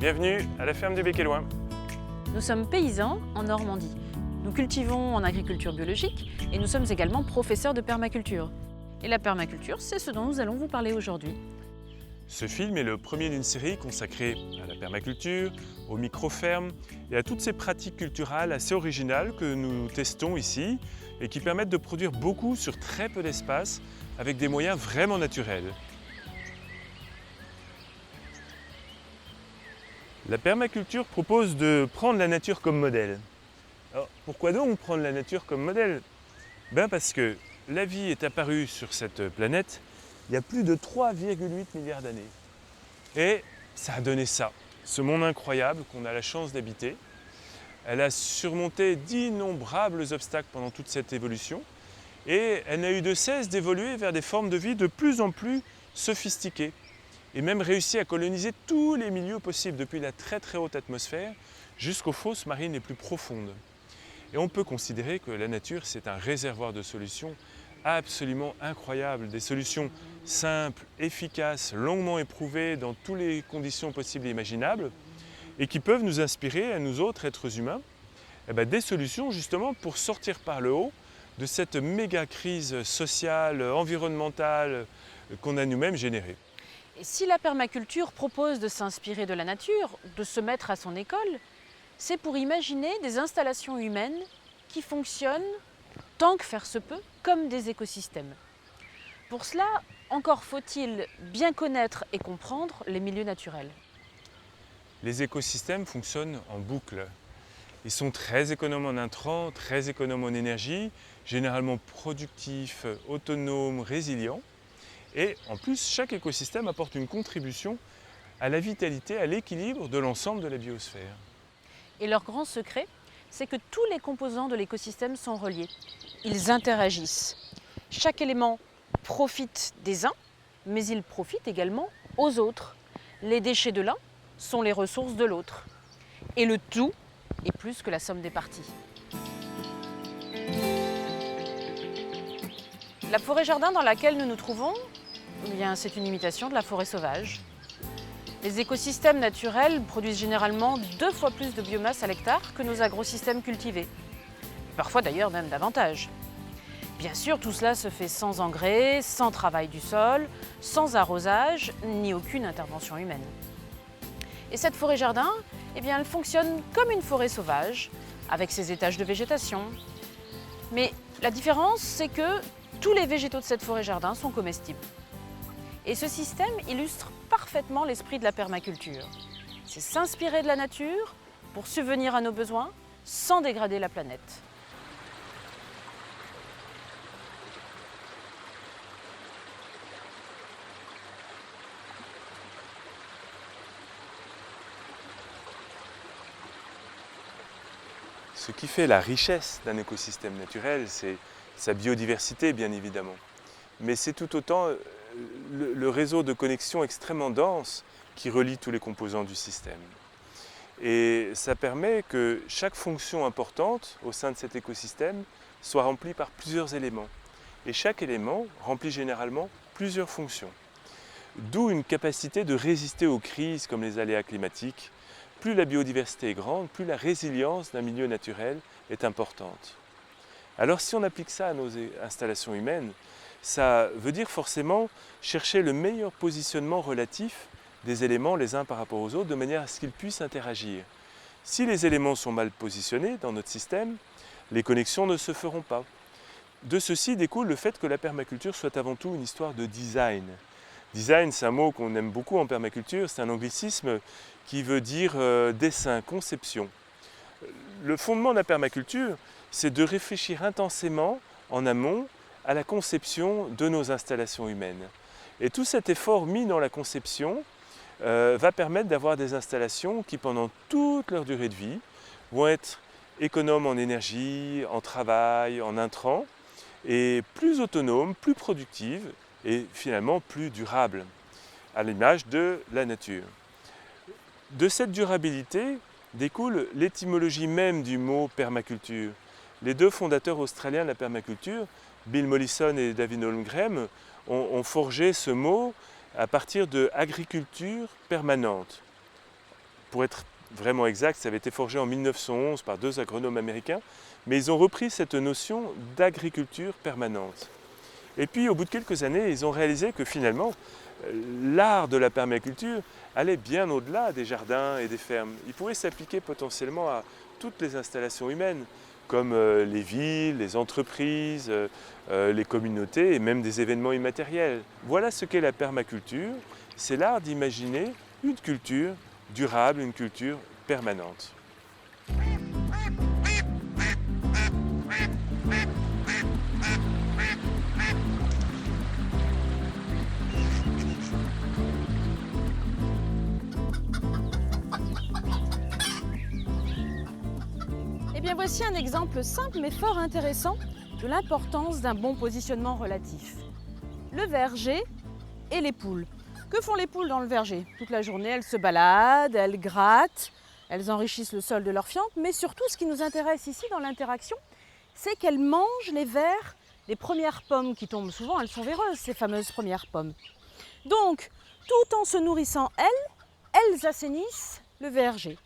Bienvenue à la ferme du Bec et Loin. Nous sommes paysans en Normandie. Nous cultivons en agriculture biologique et nous sommes également professeurs de permaculture. Et la permaculture, c'est ce dont nous allons vous parler aujourd'hui. Ce film est le premier d'une série consacrée à la permaculture, aux micro-fermes et à toutes ces pratiques culturales assez originales que nous testons ici et qui permettent de produire beaucoup sur très peu d'espace avec des moyens vraiment naturels. La permaculture propose de prendre la nature comme modèle. Alors, pourquoi donc prendre la nature comme modèle? Parce que la vie est apparue sur cette planète il y a plus de 3,8 milliards d'années. Et ça a donné ça, ce monde incroyable qu'on a la chance d'habiter. Elle a surmonté d'innombrables obstacles pendant toute cette évolution et elle n'a eu de cesse d'évoluer vers des formes de vie de plus en plus sophistiquées et même réussi à coloniser tous les milieux possibles, depuis la très très haute atmosphère jusqu'aux fosses marines les plus profondes. Et on peut considérer que la nature, c'est un réservoir de solutions absolument incroyables, des solutions simples, efficaces, longuement éprouvées dans toutes les conditions possibles et imaginables, et qui peuvent nous inspirer, à nous autres êtres humains, des solutions justement pour sortir par le haut de cette méga crise sociale, environnementale qu'on a nous-mêmes générée. Et si la permaculture propose de s'inspirer de la nature, de se mettre à son école, c'est pour imaginer des installations humaines qui fonctionnent, tant que faire se peut, comme des écosystèmes. Pour cela, encore faut-il bien connaître et comprendre les milieux naturels. Les écosystèmes fonctionnent en boucle. Ils sont très économes en intrants, très économes en énergie, généralement productifs, autonomes, résilients. Et en plus, chaque écosystème apporte une contribution à la vitalité, à l'équilibre de l'ensemble de la biosphère. Et leur grand secret, c'est que tous les composants de l'écosystème sont reliés. Ils interagissent. Chaque élément profite des uns, mais il profite également aux autres. Les déchets de l'un sont les ressources de l'autre. Et le tout est plus que la somme des parties. La forêt-jardin dans laquelle nous nous trouvons, c'est une imitation de la forêt sauvage. Les écosystèmes naturels produisent généralement 2 fois plus de biomasse à l'hectare que nos agrosystèmes cultivés. Parfois d'ailleurs même davantage. Bien sûr, tout cela se fait sans engrais, sans travail du sol, sans arrosage, ni aucune intervention humaine. Et cette forêt-jardin, elle fonctionne comme une forêt sauvage, avec ses étages de végétation. Mais la différence, c'est que tous les végétaux de cette forêt-jardin sont comestibles. Et ce système illustre parfaitement l'esprit de la permaculture. C'est s'inspirer de la nature pour subvenir à nos besoins sans dégrader la planète. Ce qui fait la richesse d'un écosystème naturel, c'est sa biodiversité, bien évidemment. Mais c'est tout autant le réseau de connexion extrêmement dense qui relie tous les composants du système. Et ça permet que chaque fonction importante au sein de cet écosystème soit remplie par plusieurs éléments. Et chaque élément remplit généralement plusieurs fonctions. D'où une capacité de résister aux crises comme les aléas climatiques. Plus la biodiversité est grande, plus la résilience d'un milieu naturel est importante. Alors si on applique ça à nos installations humaines, ça veut dire forcément chercher le meilleur positionnement relatif des éléments les uns par rapport aux autres de manière à ce qu'ils puissent interagir. Si les éléments sont mal positionnés dans notre système, les connexions ne se feront pas. De ceci découle le fait que la permaculture soit avant tout une histoire de design. Design, c'est un mot qu'on aime beaucoup en permaculture, c'est un anglicisme qui veut dire dessin, conception. Le fondement de la permaculture, c'est de réfléchir intensément en amont à la conception de nos installations humaines. Et tout cet effort mis dans la conception va permettre d'avoir des installations qui, pendant toute leur durée de vie, vont être économes en énergie, en travail, en intrants, et plus autonomes, plus productives, et finalement plus durables, à l'image de la nature. De cette durabilité découle l'étymologie même du mot permaculture. Les deux fondateurs australiens de la permaculture, Bill Mollison et David Holmgren, ont forgé ce mot à partir de agriculture permanente. pour être vraiment exact, ça avait été forgé en 1911 par 2 agronomes américains, mais ils ont repris cette notion d'agriculture permanente. Et puis au bout de quelques années, ils ont réalisé que finalement, l'art de la permaculture allait bien au-delà des jardins et des fermes. Il pouvait s'appliquer potentiellement à toutes les installations humaines, comme les villes, les entreprises, les communautés et même des événements immatériels. Voilà ce qu'est la permaculture, c'est l'art d'imaginer une culture durable, une culture permanente. Eh bien voici un exemple simple mais fort intéressant de l'importance d'un bon positionnement relatif. Le verger et les poules. Que font les poules dans le verger? Toute la journée, elles se baladent, elles grattent, elles enrichissent le sol de leur fiente, mais surtout ce qui nous intéresse ici dans l'interaction, c'est qu'elles mangent les vers des premières pommes qui tombent. Souvent, elles sont véreuses, ces fameuses premières pommes. Donc, tout en se nourrissant, elles assainissent le verger.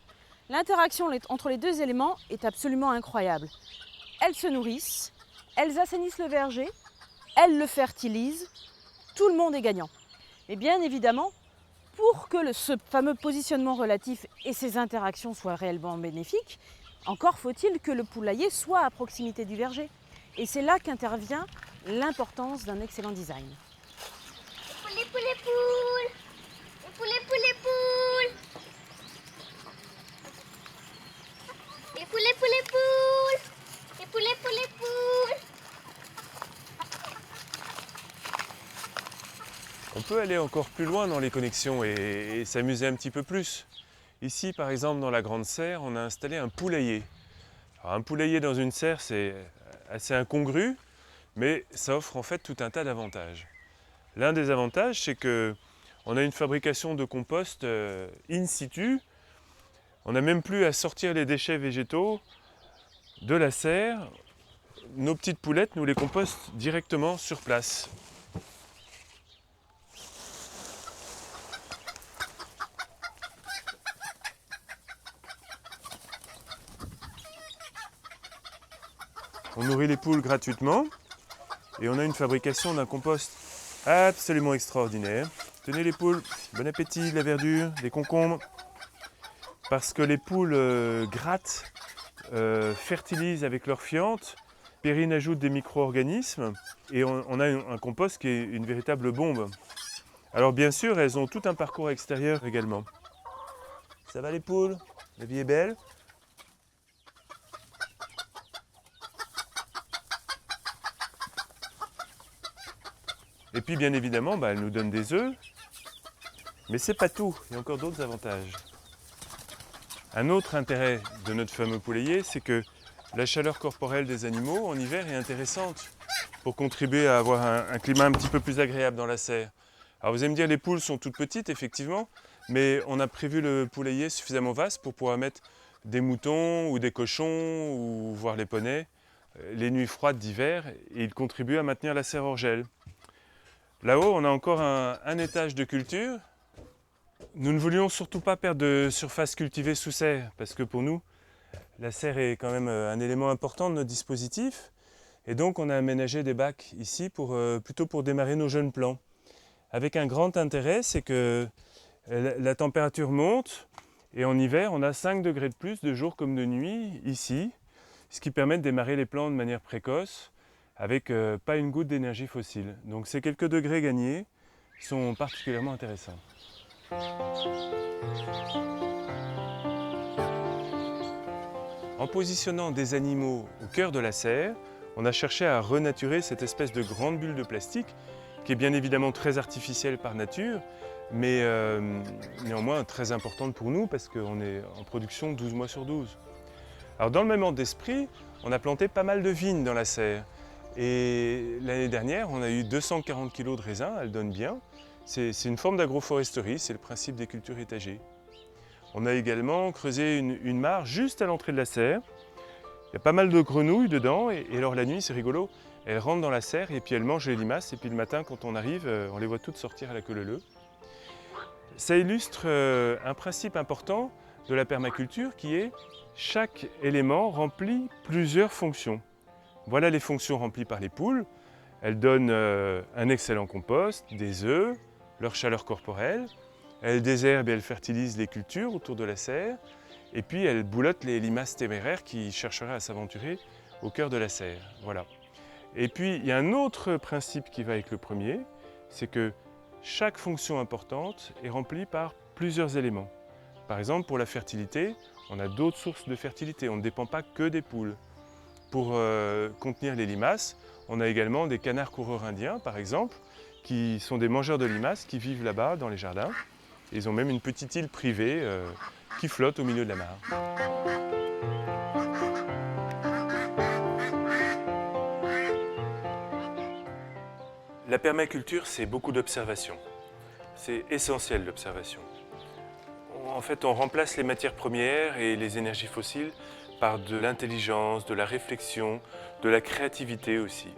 L'interaction entre les deux éléments est absolument incroyable. Elles se nourrissent, elles assainissent le verger, elles le fertilisent, tout le monde est gagnant. Mais bien évidemment, pour que ce fameux positionnement relatif et ces interactions soient réellement bénéfiques, encore faut-il que le poulailler soit à proximité du verger. Et c'est là qu'intervient l'importance d'un excellent design. Les poules, les poules, les poules, les poules, les poules. Les poules, les poules, les poules. Les poules, les poules, les poules. On peut aller encore plus loin dans les connexions et s'amuser un petit peu plus. Ici, par exemple, dans la Grande Serre, on a installé un poulailler. Alors, un poulailler dans une serre, c'est assez incongru, mais ça offre en fait tout un tas d'avantages. L'un des avantages, c'est qu'on a une fabrication de compost in situ. On n'a même plus à sortir les déchets végétaux de la serre. Nos petites poulettes, nous les compostent directement sur place. On nourrit les poules gratuitement et on a une fabrication d'un compost absolument extraordinaire. Tenez les poules, bon appétit, de la verdure, des concombres. Parce que les poules grattent, fertilisent avec leur fiente, Perrine ajoute des micro-organismes et on a un compost qui est une véritable bombe. Alors bien sûr, elles ont tout un parcours extérieur également. Ça va les poules? La vie est belle? Et puis bien évidemment, elles nous donnent des œufs, mais c'est pas tout, il y a encore d'autres avantages. Un autre intérêt de notre fameux poulailler, c'est que la chaleur corporelle des animaux en hiver est intéressante pour contribuer à avoir un climat un petit peu plus agréable dans la serre. Alors vous allez me dire, les poules sont toutes petites, effectivement, mais on a prévu le poulailler suffisamment vaste pour pouvoir mettre des moutons ou des cochons ou voire les poneys les nuits froides d'hiver et ils contribuent à maintenir la serre hors gel. Là-haut, on a encore un étage de culture. Nous ne voulions surtout pas perdre de surface cultivée sous serre, parce que pour nous, la serre est quand même un élément important de notre dispositif. Et donc, on a aménagé des bacs ici plutôt pour démarrer nos jeunes plants. Avec un grand intérêt, c'est que la température monte, et en hiver, on a 5 degrés de plus de jour comme de nuit ici, ce qui permet de démarrer les plants de manière précoce, avec pas une goutte d'énergie fossile. Donc ces quelques degrés gagnés sont particulièrement intéressants. En positionnant des animaux au cœur de la serre, on a cherché à renaturer cette espèce de grande bulle de plastique qui est bien évidemment très artificielle par nature, mais néanmoins très importante pour nous parce qu'on est en production 12 mois sur 12. Alors dans le même ordre d'esprit, on a planté pas mal de vignes dans la serre. Et l'année dernière, on a eu 240 kg de raisins, elles donnent bien. C'est une forme d'agroforesterie, c'est le principe des cultures étagées. On a également creusé une mare juste à l'entrée de la serre. Il y a pas mal de grenouilles dedans et alors la nuit, c'est rigolo, elles rentrent dans la serre et puis elles mangent les limaces et puis le matin, quand on arrive, on les voit toutes sortir à la queue leu leu. Ça illustre un principe important de la permaculture qui est chaque élément remplit plusieurs fonctions. Voilà les fonctions remplies par les poules. Elles donnent un excellent compost, des œufs, leur chaleur corporelle. Elles désherbent et elles fertilisent les cultures autour de la serre. Et puis elles boulottent les limaces téméraires qui chercheraient à s'aventurer au cœur de la serre. Voilà. Et puis il y a un autre principe qui va avec le premier, c'est que chaque fonction importante est remplie par plusieurs éléments. Par exemple, pour la fertilité, on a d'autres sources de fertilité, on ne dépend pas que des poules. Pour contenir les limaces, on a également des canards coureurs indiens, par exemple, qui sont des mangeurs de limaces qui vivent là-bas dans les jardins. Et ils ont même une petite île privée qui flotte au milieu de la mare. La permaculture, c'est beaucoup d'observation. C'est essentiel l'observation. En fait, on remplace les matières premières et les énergies fossiles par de l'intelligence, de la réflexion, de la créativité aussi.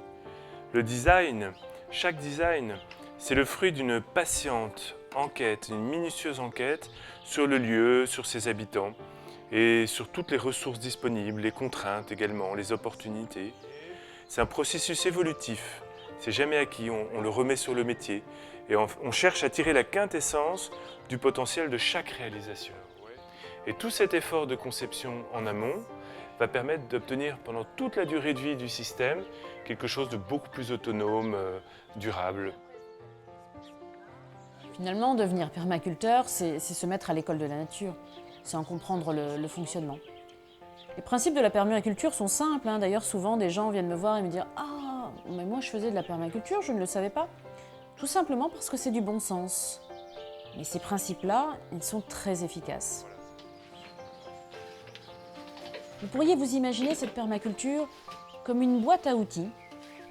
Le design, chaque design, c'est le fruit d'une patiente enquête, une minutieuse enquête sur le lieu, sur ses habitants et sur toutes les ressources disponibles, les contraintes également, les opportunités. C'est un processus évolutif, c'est jamais acquis, on le remet sur le métier et on cherche à tirer la quintessence du potentiel de chaque réalisation. Et tout cet effort de conception en amont va permettre d'obtenir pendant toute la durée de vie du système quelque chose de beaucoup plus autonome, durable. Finalement, devenir permaculteur, c'est se mettre à l'école de la nature, c'est en comprendre le fonctionnement. Les principes de la permaculture sont simples, hein. D'ailleurs, souvent, des gens viennent me voir et me dire « Ah, mais moi je faisais de la permaculture, je ne le savais pas ». Tout simplement parce que c'est du bon sens. Mais ces principes-là, ils sont très efficaces. Vous pourriez vous imaginer cette permaculture comme une boîte à outils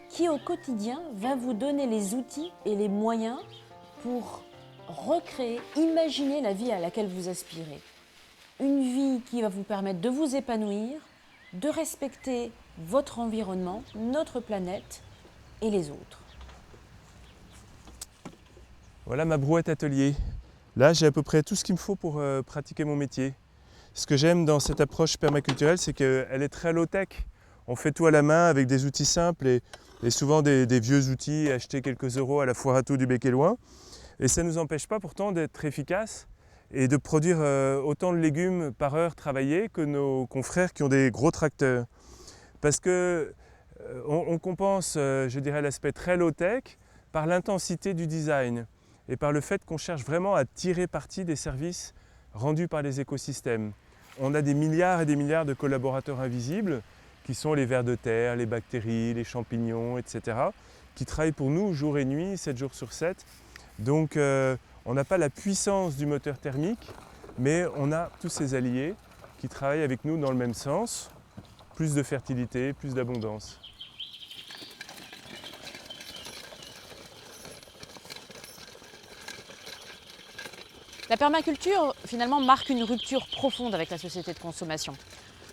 qui, au quotidien, va vous donner les outils et les moyens pour recréer, imaginer la vie à laquelle vous aspirez. Une vie qui va vous permettre de vous épanouir, de respecter votre environnement, notre planète et les autres. Voilà ma brouette atelier. Là, j'ai à peu près tout ce qu'il me faut pour pratiquer mon métier. Ce que j'aime dans cette approche permaculturelle, c'est qu'elle est très low-tech. On fait tout à la main avec des outils simples et souvent des vieux outils achetés quelques euros à la foire à tout du Bec et Loin. Et ça ne nous empêche pas pourtant d'être efficaces et de produire autant de légumes par heure travaillée que nos confrères qui ont des gros tracteurs. Parce que on compense, je dirais, l'aspect très low-tech par l'intensité du design et par le fait qu'on cherche vraiment à tirer parti des services rendus par les écosystèmes. On a des milliards et des milliards de collaborateurs invisibles qui sont les vers de terre, les bactéries, les champignons, etc. qui travaillent pour nous jour et nuit, 7 jours sur 7. Donc on n'a pas la puissance du moteur thermique, mais on a tous ces alliés qui travaillent avec nous dans le même sens. Plus de fertilité, plus d'abondance. La permaculture, finalement, marque une rupture profonde avec la société de consommation.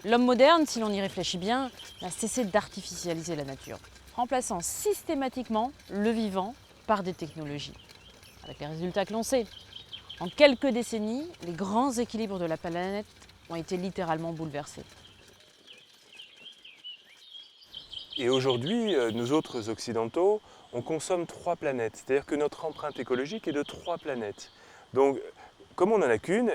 L'homme moderne, si l'on y réfléchit bien, a cessé d'artificialiser la nature, remplaçant systématiquement le vivant par des technologies. Avec les résultats que l'on sait. En quelques décennies, les grands équilibres de la planète ont été littéralement bouleversés. Et aujourd'hui, nous autres occidentaux, on consomme 3 planètes. C'est-à-dire que notre empreinte écologique est de 3 planètes. Donc, comme on n'en a qu'une,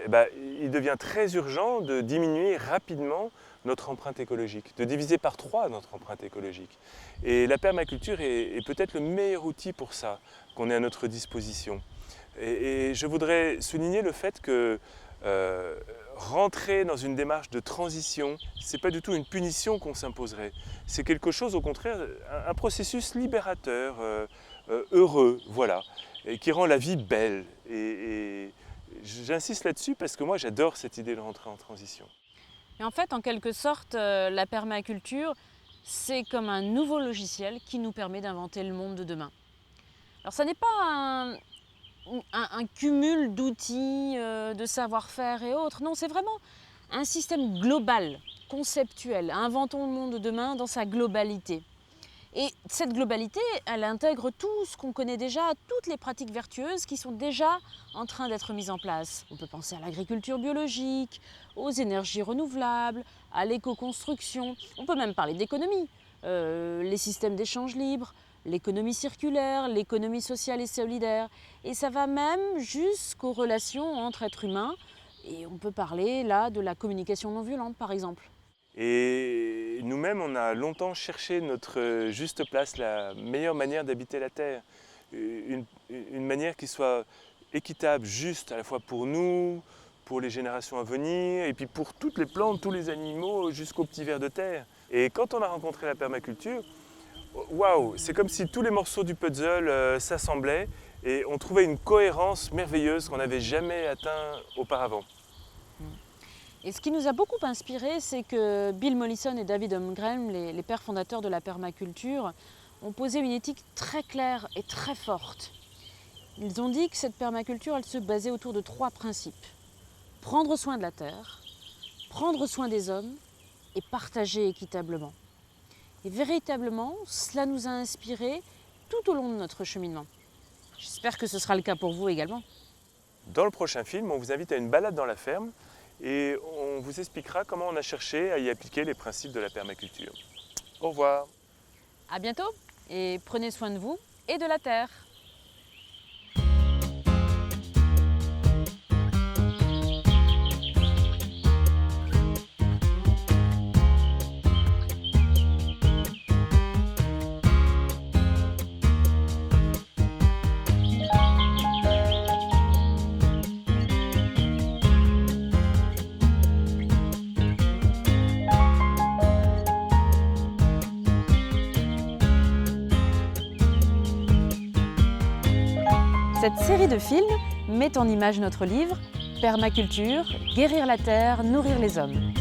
il devient très urgent de diminuer rapidement notre empreinte écologique, de diviser par 3 notre empreinte écologique. Et la permaculture est peut-être le meilleur outil pour ça, qu'on ait à notre disposition. Et je voudrais souligner le fait que rentrer dans une démarche de transition, ce n'est pas du tout une punition qu'on s'imposerait. C'est quelque chose, au contraire, un processus libérateur, heureux, voilà, et qui rend la vie belle. Et j'insiste là-dessus parce que moi, j'adore cette idée de rentrer en transition. Et en fait, en quelque sorte, la permaculture, c'est comme un nouveau logiciel qui nous permet d'inventer le monde de demain. Alors, ça n'est pas un cumul d'outils, de savoir-faire et autres. Non, c'est vraiment un système global, conceptuel. Inventons le monde de demain dans sa globalité. Et cette globalité, elle intègre tout ce qu'on connaît déjà, toutes les pratiques vertueuses qui sont déjà en train d'être mises en place. On peut penser à l'agriculture biologique, aux énergies renouvelables, à l'éco-construction. On peut même parler d'économie, les systèmes d'échange libre, l'économie circulaire, l'économie sociale et solidaire. Et ça va même jusqu'aux relations entre êtres humains. Et on peut parler là de la communication non violente, par exemple. Et nous-mêmes, on a longtemps cherché notre juste place, la meilleure manière d'habiter la Terre. Une manière qui soit équitable, juste à la fois pour nous, pour les générations à venir, et puis pour toutes les plantes, tous les animaux, jusqu'aux petits vers de terre. Et quand on a rencontré la permaculture, waouh, c'est comme si tous les morceaux du puzzle s'assemblaient et on trouvait une cohérence merveilleuse qu'on n'avait jamais atteint auparavant. Et ce qui nous a beaucoup inspiré, c'est que Bill Mollison et David Holmgren, les pères fondateurs de la permaculture, ont posé une éthique très claire et très forte. Ils ont dit que cette permaculture, elle se basait autour de 3 principes. Prendre soin de la terre, prendre soin des hommes et partager équitablement. Et véritablement, cela nous a inspirés tout au long de notre cheminement. J'espère que ce sera le cas pour vous également. Dans le prochain film, on vous invite à une balade dans la ferme et on vous expliquera comment on a cherché à y appliquer les principes de la permaculture. Au revoir. À bientôt et prenez soin de vous et de la terre. Cette série de films met en image notre livre « Permaculture, guérir la terre, nourrir les hommes ».